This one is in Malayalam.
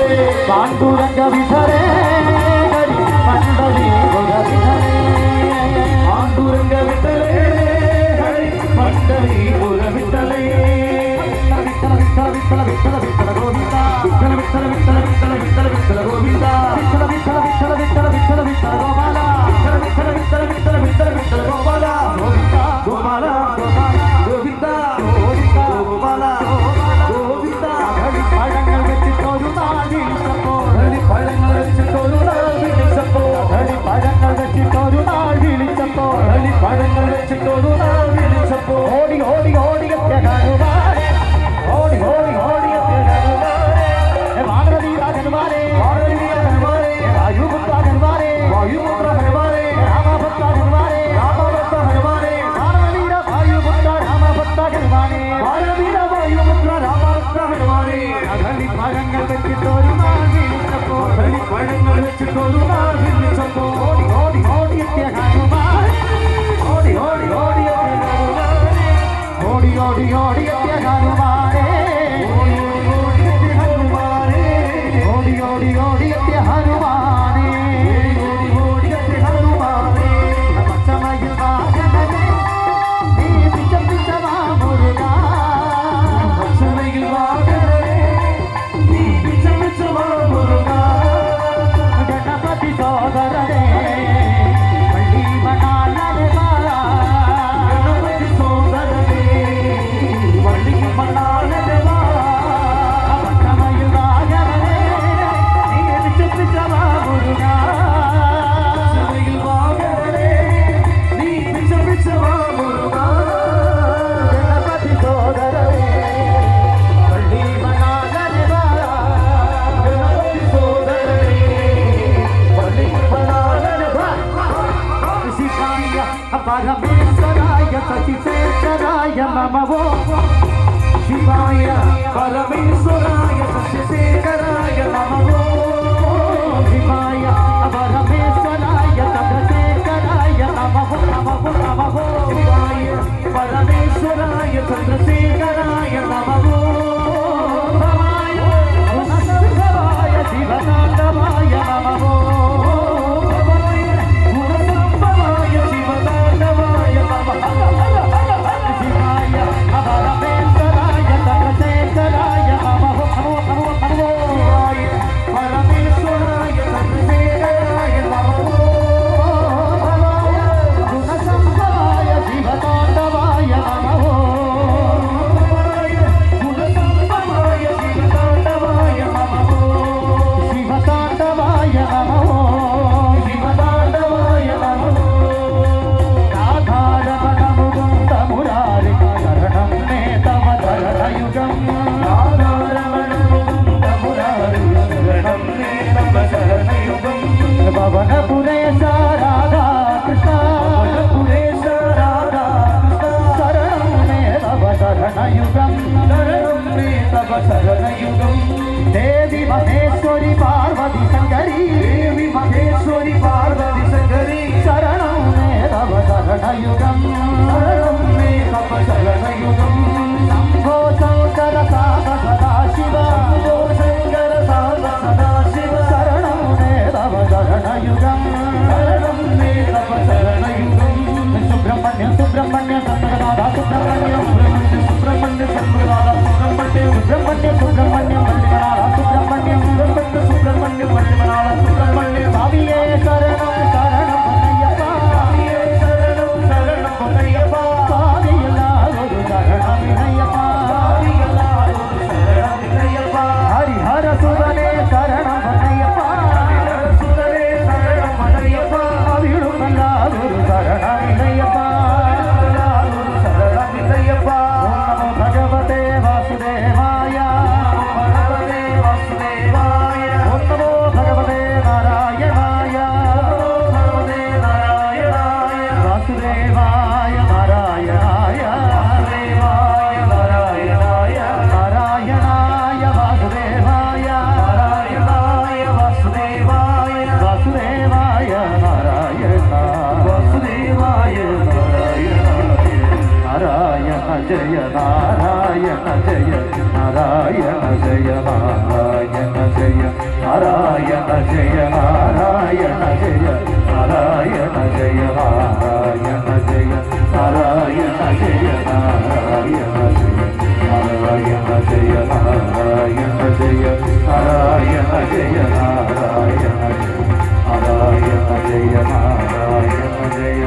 पांडुरंग विठले हरी मंडली गुर विठले पांडुरंग विठले हरी मंडली गुर विठले विठल विठल विठल विठल विठल गोविंदा विठल विठल विठल विठल विठल विठल गोविंदा विठल विठल विठल विठल विठल विठल गोपाला विठल विठल विठल विठल विठल विठल गोपाला गोविंदा गोपाला गोविंदा गोविंदा गोपाला गोविंदा हरि पഴങ്ങൾ വെച്ചിട്ടൊരു നാളിച്ചപ്പോ ഹരി പഴങ്ങൾ വെച്ചിട്ടൊരു നാളിച്ചപ്പോ ഹരി പഴങ്ങൾ വെച്ചിട്ടൊരു നാളിച്ചപ്പോ ഹരി പഴങ്ങൾ വെച്ചിട്ടൊരു നാളിച്ചപ്പോ ഓടി ഓടി ഓടി ഹനുമാനെ ഓടി ഓടി ഓടി ഹനുമാനെ വാനരവീ ഹനുമാനെ വാനരവീ ഹനുമാനെ വായുപുത്ര ഹനുമാനെ വായുപുത്ര ഹനുമാനെ രാമഭക്ത ഹനുമാനെ രാമഭക്ത ഹനുമാനെ വാനരവീര വായുപുത്ര രാമഭക്ത ഹനുമാനെ വാനരവീര വായുപുത്ര രാമഭക്ത ഹനുമാനെ ഹരി പഴങ്ങൾ വെച്ചിട്ടൊരു നാളിച്ചപ്പോ ഹരി പഴങ്ങൾ വെച്ചിട്ടൊരു നാളിച്ചപ്പോ ഓടി ഓടി ഓടി ഹനുമാനെ ഓടി ഓടി ഓടി ഹനുമാനെ ഓടി ഓടി ഓടി ഹനുമാനെ ഓടി ഓടി ഓടി ഹനുമാനെ ഓടി ഓടി ഹനുമാനെ പച്ചമയിൽ വാഹനനെ നീ പിച്ച പിച്ച മുരുക പച്ചമയിൽ വാഹനനെ നീ പിച്ച പിച്ച മുരുക ഗണപതി സോദരനെ പള്ളി മണാലനെ മാല ഗണപതി സോദരനെ പള്ളി മണാലനെ മാല പച്ചമയിൽ വാഹനനെ നീ പിച്ച പിച്ച മുരുക പച്ചമയിൽ വാഹനനെ നീ പിച്ച പിച്ച മുരുക ഗണപതി സോദരനെ പള്ളി മണാലനെ മാല ഗണപതി സോദരനെ പള്ളി മണാലനെ മാല ശിവായ പരമേശ്വരായ ശശിശേഖരായ നമോ ശിവായ പരമേശ്വരായ ശശിശേഖരായ നമോ ശിവായ പരമേശ്വരായ ചന്ദ്രശേഖരായ നമോ നമോ നമോ ശിവായ പരമേശ്വരായ ചന്ദ്രശേഖരായ നമോ ഭവായ ഗുണസംഭവായ ശിവതാണ്ഡവായ നമോ ഭവായ ഗുണസംഭവായ ശിവതാണ്ഡവായ നമോ ശിവായ പരമേശ്വരായ ചന്ദ്രശേഖരായ നമോ നമോ നമോ നമോ ശിവായ പരമേശ്വരായ ചന്ദ്രശേഖരായ നമോ ഭവായ ഗുണസംഭവായ ശിവതാണ്ഡവായ നമോ ഭവായ ഗുണസംഭവായ ശിവതാണ്ഡവായ നമോ ശിവതാണ്ഡവായ നമോ ശിവതാണ്ഡവായ നമോ രാധാരമണമുകുന്ദ മുരാരി ശരണം മേ തവ ശരണയുഗം രാധാരമണമുകുന്ദ മുരാരി ശരണം മേ തവ ശരണയുഗം ഭവനപുരേശ രാധാ കൃഷ്ണ ഭവനപുരേശ രാധാ കൃഷ്ണ ശരണം മേ തവ ശരണയുഗം ശരണം മേ തവ ശരണയുഗം ദേവി മഹേശ്വരി പാർവതി ശങ്കരി ദേവി മഹേശ്വരി പാർവതി ശങ്കരി ശരണം മേ തവ ശരണയുഗം ശരണം മേ തവ ശരണയുഗം ശംഭോ ശങ്കര സാധ സദാശിവ ശംഭോ ശങ്കര സാധ സദാശിവ ശരണം മേ തവ ശരണയുഗം ശരണം മേ തവ ശരണയുഗം സുബ്രഹ്മണ്യ സുബ്രഹ്മണ്യ സന്തനാഥ സുബ്രഹ്മണ്യ സുബ്രഹ്മണ്യ സന്തനാഥ സുബ്രഹ്മണ്യ സുബ്രഹ്മണ്യ സുബ്രഹ്മണ്യ വല്ലിമനാഥ സുബ്രഹ്മണ്യ സുബ്രഹ്മണ്യ സുബ്രഹ്മണ്യ വല്ലിമനാഥ സുബ്രഹ്മണ്യ സ്വാമിയേ ശരണം ശരണം പൊന്നയ്യപ്പ സ്വാമിയേ ശരണം ശരണം പൊന്നയ്യപ്പ സ്വാമിയല്ലാതൊരു ശരണമിനയ്യപ്പ സ്വാമിയല്ലാതൊരു ശരണമിനയ്യപ്പ ഹരിഹര സുരനേ ശരണം പൊന്നയ്യപ്പ ഹരിഹര സുരനേ ശരണം പൊന്നയ്യപ്പ അവിടുന്നല്ലാതൊരു ശരണമിനയ്യപ്പ ശരണമിനയ്യപ്പ നമോ ഭഗവതേ വാസുദേവായ ഭഗവതേ വാസുദേവായ നമോ ഭഗവതേ നാരായണായ ഭഗവതേ നാരായണായ വാസുദേവായ നാരായണായ വാസുദേവായ നാരായണായ നാരായണായ വാസുദേവായ നാരായണായ വാസുദേവായ വാസുദേവായ നാരായണ വാസുദേവായ നാരായണ ജയ നാരായണ ജയ നാരായണ ജയ നാരായണ ജയ నారాయణ జయ నారాయణ జయ నారాయణ జయ నారాయణ జయ నారాయణ జయ నారాయణ జయ నారాయణ జయ నారాయణ జయ నారాయణ జయ నారాయణ జయ